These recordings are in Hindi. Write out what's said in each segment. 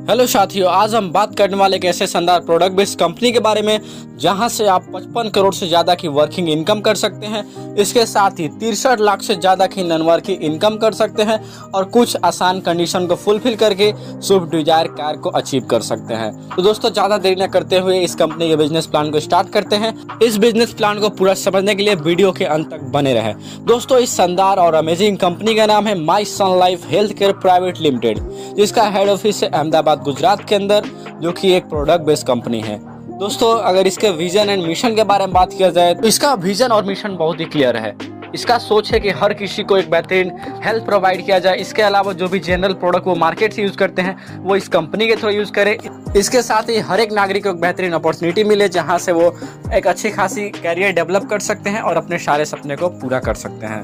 हेलो साथियों, आज हम बात करने वाले एक ऐसे शानदार प्रोडक्ट बेस्ड कंपनी के बारे में जहां से आप 55 करोड़ से ज़्यादा की वर्किंग इनकम कर सकते हैं। इसके साथ ही 63 लाख से ज़्यादा की नॉन वर्किंग इनकम कर सकते हैं और कुछ आसान कंडीशन को फुलफिल करके स्विफ्ट डिजायर कार को अचीव कर सकते हैं। तो दोस्तों, ज़्यादा देरी न करते हुए इस कंपनी के बिजनेस प्लान को स्टार्ट करते हैं। इस बिजनेस प्लान को पूरा समझने के लिए वीडियो के अंत तक बने रहे। दोस्तों, इस शानदार और अमेजिंग कंपनी का नाम है My Sun Life Health Care Private Limited, जिसका हेड ऑफिस है अहमदाबाद गुजरात के अंदर, जो कि एक प्रोडक्ट बेस्ड कंपनी है। दोस्तों, अगर इसके विजन एंड मिशन के बारे में बात किया जाए तो इसका विजन और मिशन बहुत ही क्लियर है। इसका सोच है कि हर किसी को एक बेहतरीन हेल्थ प्रोवाइड किया जाए। इसके अलावा जो भी जनरल प्रोडक्ट वो मार्केट से यूज करते हैं वो इस कंपनी के थ्रू यूज करें। इसके साथ ही हर एक नागरिक को एक बेहतरीन अपॉर्चुनिटी मिले जहां से वो एक अच्छी खासी कैरियर डेवलप कर सकते हैं और अपने सारे सपने को पूरा कर सकते हैं।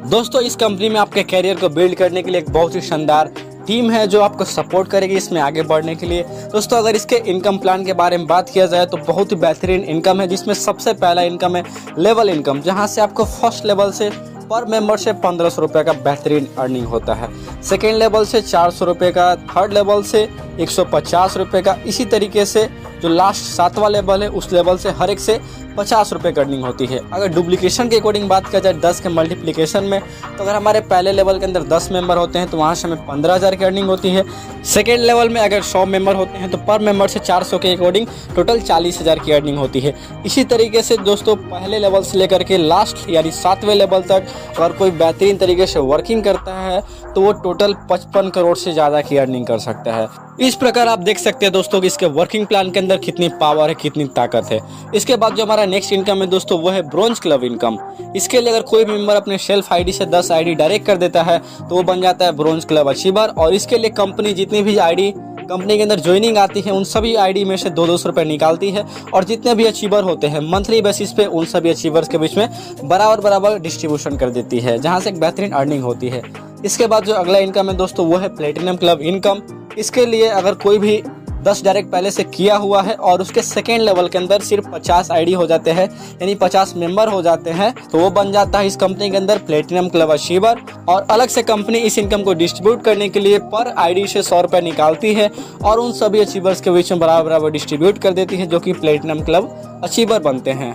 दोस्तों, इस कंपनी में आपके कैरियर को बिल्ड करने के लिए एक बहुत ही शानदार टीम है जो आपको सपोर्ट करेगी इसमें आगे बढ़ने के लिए। दोस्तों, अगर इसके इनकम प्लान के बारे में बात किया जाए तो बहुत ही बेहतरीन इनकम है, जिसमें सबसे पहला इनकम है लेवल इनकम, जहां से आपको फर्स्ट लेवल से पर मेंबर से 1500 रुपये का बेहतरीन अर्निंग होता है, सेकेंड लेवल से 400 रुपये का, थर्ड लेवल से 150 रुपये का। इसी तरीके से जो लास्ट 7वां लेवल है उस लेवल से हर एक से 50 रुपये की अर्निंग होती है। अगर डुप्लीकेशन के अकॉर्डिंग बात किया जाए 10 के मल्टीप्लिकेशन में, तो अगर हमारे पहले लेवल के अंदर 10 मेंबर होते हैं तो वहाँ से हमें 15,000 की अर्निंग होती है। सेकेंड लेवल में अगर 100 मेंबर होते हैं तो पर मेंबर से 400 के अकॉर्डिंग टोटल 40,000 की अर्निंग होती है। इसी तरीके से दोस्तों, पहले लेवल से लेकर के लास्ट यानी 7वें लेवल तक अगर कोई बेहतरीन तरीके से वर्किंग करता है तो वो टोटल 55 करोड़ से ज़्यादा की अर्निंग कर सकता है। इस प्रकार आप देख सकते हैं दोस्तों कि इसके वर्किंग प्लान के अंदर कितनी पावर है, कितनी ताकत है। इसके बाद जो हमारा नेक्स्ट इनकम है दोस्तों वो है ब्रोंज क्लब इनकम। इसके लिए अगर कोई मेंबर अपने सेल्फ आईडी से 10 आईडी डायरेक्ट कर देता है तो वो बन जाता है ब्रोंज क्लब अचीवर। और इसके लिए कंपनी जितनी भी आईडी कंपनी के अंदर ज्वाइनिंग आती है उन सभी आईडी में से 200 रुपये निकालती है और जितने भी अचीवर होते हैं मंथली बेसिस पे उन सभी अचीवर्स के बीच में बराबर डिस्ट्रीब्यूशन कर देती है, जहां से एक बेहतरीन अर्निंग होती है। इसके बाद जो अगला इनकम है दोस्तों वो है प्लेटिनम क्लब इनकम। इसके लिए अगर कोई भी 10 डायरेक्ट पहले से किया हुआ है और उसके सेकेंड लेवल के अंदर सिर्फ 50 आईडी हो जाते हैं, यानी 50 मेंबर हो जाते हैं, तो वो बन जाता है इस कंपनी के अंदर प्लेटिनम क्लब अचीवर। और अलग से कंपनी इस इनकम को डिस्ट्रीब्यूट करने के लिए पर आईडी से 100 रुपये निकालती है और उन सभी अचीवर्स के बीच में बराबर डिस्ट्रीब्यूट कर देती है, जो कि प्लेटिनम क्लब अचीवर बनते हैं।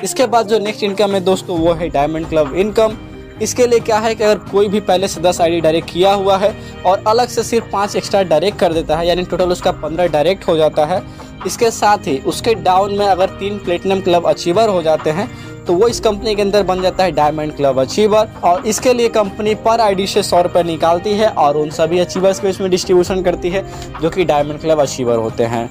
इसके बाद जो नेक्स्ट इनकम है दोस्तों वो है डायमंड क्लब इनकम। इसके लिए क्या है कि अगर कोई भी पहले से 10 आईडी डायरेक्ट किया हुआ है और अलग से सिर्फ 5 एक्स्ट्रा डायरेक्ट कर देता है, यानी टोटल उसका 15 डायरेक्ट हो जाता है। इसके साथ ही उसके डाउन में अगर 3 प्लेटिनम क्लब अचीवर हो जाते हैं तो वो इस कंपनी के अंदर बन जाता है डायमंड क्लब अचीवर। और इसके लिए कंपनी पर आईडी से 100 रुपये निकालती है और उन सभी अचीवर्स के बीच में डिस्ट्रीब्यूशन करती है, जो कि डायमंड क्लब अचीवर होते हैं।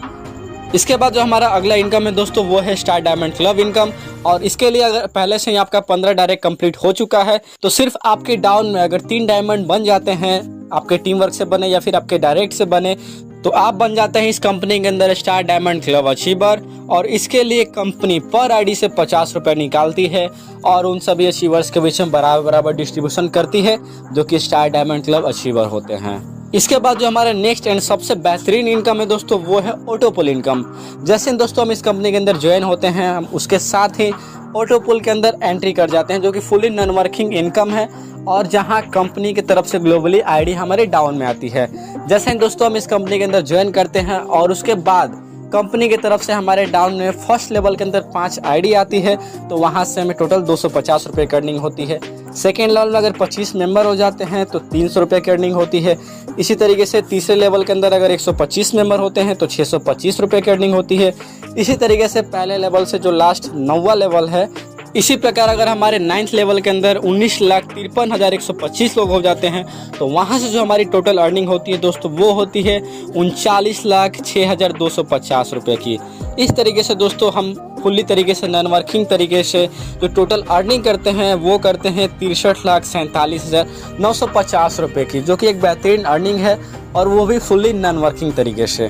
इसके बाद जो हमारा अगला इनकम है दोस्तों वो है स्टार डायमंड क्लब इनकम। और इसके लिए अगर पहले से ही आपका 15 डायरेक्ट कंप्लीट हो चुका है तो सिर्फ आपके डाउन में अगर 3 डायमंड बन जाते हैं, आपके टीम वर्क से बने या फिर आपके डायरेक्ट से बने, तो आप बन जाते हैं इस कंपनी के अंदर स्टार डायमंड क्लब अचीवर। और इसके लिए कंपनी पर आईडी से 50 रुपये निकालती है और उन सभी अचीवर्स के बीच में बराबर डिस्ट्रीब्यूशन करती है, जो कि स्टार डायमंड क्लब अचीवर होते हैं। इसके बाद जो हमारा नेक्स्ट एंड सबसे बेहतरीन इनकम है दोस्तों वो है ऑटोपुल इनकम। जैसे दोस्तों हम इस कंपनी के अंदर ज्वाइन होते हैं, हम उसके साथ ही ऑटोपुल के अंदर एंट्री कर जाते हैं, जो कि फुली नॉन वर्किंग इनकम है और जहां कंपनी की तरफ से ग्लोबली आईडी हमारे डाउन में आती है। जैसे दोस्तों हम इस कंपनी के अंदर ज्वाइन करते हैं और उसके बाद कंपनी की तरफ से हमारे डाउन में फर्स्ट लेवल के अंदर 5 आईडी आती है, तो वहां से हमें टोटल 250 रुपये की अर्निंग होती है। सेकेंड लेवल में अगर 25 मेंबर हो जाते हैं तो 300 रुपये की अर्निंग होती है। इसी तरीके से तीसरे लेवल के अंदर अगर 125 मेंबर होते हैं तो 625 रुपये की अर्निंग होती है। इसी तरीके से पहले लेवल से जो लास्ट 9वां लेवल है, इसी प्रकार अगर हमारे 9th लेवल के अंदर 19,53,125 लोग हो जाते हैं तो वहाँ से जो हमारी टोटल अर्निंग होती है दोस्तों वो होती है 39,06,250 रुपये की। इस तरीके से दोस्तों हम फुल्ली तरीके से नॉन वर्किंग तरीके से जो टोटल अर्निंग करते हैं वो करते हैं 63,47,950 रुपये की, जो कि एक बेहतरीन अर्निंग है और वो भी फुल्ली नॉन वर्किंग तरीके से।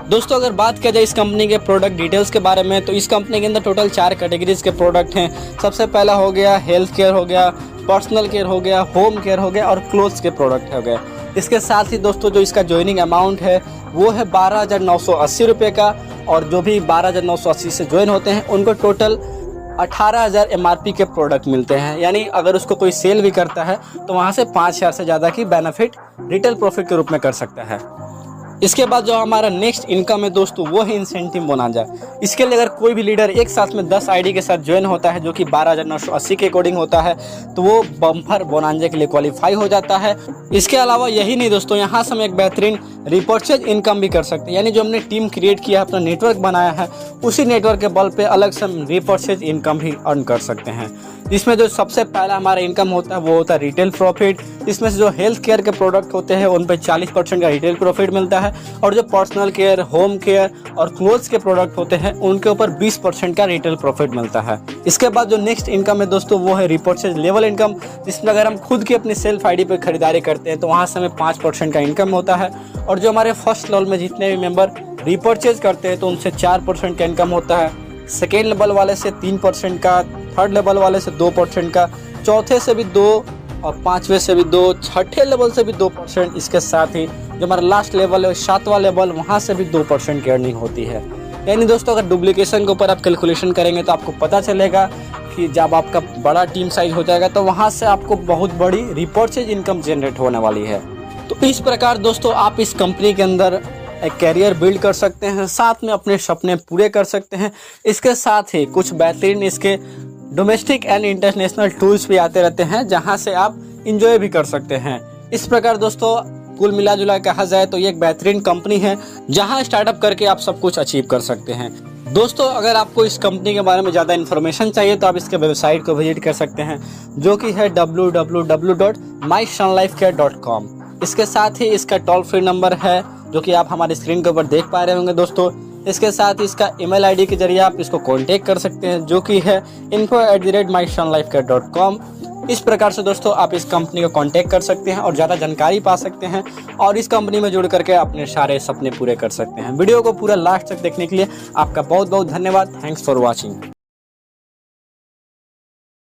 दोस्तों, अगर बात किया जाए इस कंपनी के प्रोडक्ट डिटेल्स के बारे में तो इस कंपनी के अंदर टोटल 4 कैटेगरीज के प्रोडक्ट हैं। सबसे पहला हो गया हेल्थ केयर हो गया, पर्सनल केयर हो गया, होम केयर हो गया और क्लोथ्स के प्रोडक्ट हो गए। इसके साथ ही दोस्तों जो इसका ज्वाइनिंग अमाउंट है वो है 12,980 रुपये का, और जो भी 12,980 से ज्वाइन होते हैं उनको टोटल 18,000 MRP के प्रोडक्ट मिलते हैं। यानी अगर उसको कोई सेल भी करता है तो वहाँ से 5,000 से ज़्यादा की बेनिफिट रिटेल प्रॉफिट के रूप में कर सकता है। इसके बाद जो हमारा नेक्स्ट इनकम है दोस्तों वो है इंसेंटिव बोनांजा। इसके लिए अगर कोई भी लीडर एक साथ में 10 आईडी के साथ ज्वाइन होता है जो कि 12,980 के अकॉर्डिंग होता है तो वो बम्पर बोनांजा के लिए क्वालिफाई हो जाता है। इसके अलावा यही नहीं दोस्तों, यहाँ से हम एक बेहतरीन रिपर्चेज इनकम भी कर सकते हैं, यानी जो हमने टीम क्रिएट किया है, अपना नेटवर्क बनाया है, उसी नेटवर्क के बल पे अलग से हम रिपर्चेज इनकम भी अर्न कर सकते हैं। इसमें जो सबसे पहला हमारा इनकम होता है वो होता है रिटेल प्रॉफिट। इसमें से जो हेल्थ केयर के प्रोडक्ट होते हैं उन पर 40% का रिटेल प्रॉफिट मिलता है और जो पर्सनल केयर, होम केयर और क्लोथ्स के प्रोडक्ट होते हैं उनके ऊपर 20% का रिटेल प्रॉफिट मिलता है। इसके बाद जो नेक्स्ट इनकम है दोस्तों वो है रिपर्चेज लेवल इनकम, जिसमें अगर हम खुद की अपनी सेल्फ आईडी पे खरीदारी करते हैं तो वहाँ से हमें 5% का इनकम होता है और जो हमारे फर्स्ट लेवल में जितने भी मेंबर रिपर्चेज करते हैं तो उनसे 4% का इनकम होता है, सेकेंड लेवल वाले से 3% का, थर्ड लेवल वाले से 2% का, चौथे से भी 2 और 5वें से भी 2, छठे लेवल से भी 2%। इसके साथ ही जो हमारा लास्ट लेवल है 7वां लेवल, वहाँ से भी 2% की अर्निंग होती है। यानी दोस्तों अगर डुप्लीकेशन के ऊपर आप कैलकुलेशन करेंगे तो आपको पता चलेगा कि जब आपका बड़ा टीम साइज हो जाएगा तो वहाँ से आपको बहुत बड़ी रिपर्चेज इनकम जनरेट होने वाली है। तो इस प्रकार दोस्तों आप इस कंपनी के अंदर एक कैरियर बिल्ड कर सकते हैं, साथ में अपने सपने पूरे कर सकते हैं। इसके साथ ही कुछ बेहतरीन इसके डोमेस्टिक एंड इंटरनेशनल टूल्स भी आते रहते हैं जहां से आप इंजॉय भी कर सकते हैं। इस प्रकार दोस्तों कुल मिला जुला कहा जाए तो ये एक बेहतरीन कंपनी है जहां स्टार्टअप करके आप सब कुछ अचीव कर सकते हैं। दोस्तों अगर आपको इस कंपनी के बारे में ज़्यादा इन्फॉर्मेशन चाहिए तो आप इसके वेबसाइट को विजिट कर सकते हैं जो कि है www.mysunlifecare.com। इसके साथ ही इसका टोल फ्री नंबर है जो कि आप हमारे स्क्रीन के ऊपर देख पा रहे होंगे दोस्तों। इसके साथ ही इसका ईमेल आईडी के जरिए आप इसको कांटेक्ट कर सकते हैं जो कि है info@mysunlifecare.com। इस प्रकार से दोस्तों आप इस कंपनी को कांटेक्ट कर सकते हैं और ज़्यादा जानकारी पा सकते हैं और इस कंपनी में जुड़ करके अपने सारे सपने पूरे कर सकते हैं। वीडियो को पूरा लास्ट तक देखने के लिए आपका बहुत बहुत धन्यवाद। Thanks for watching.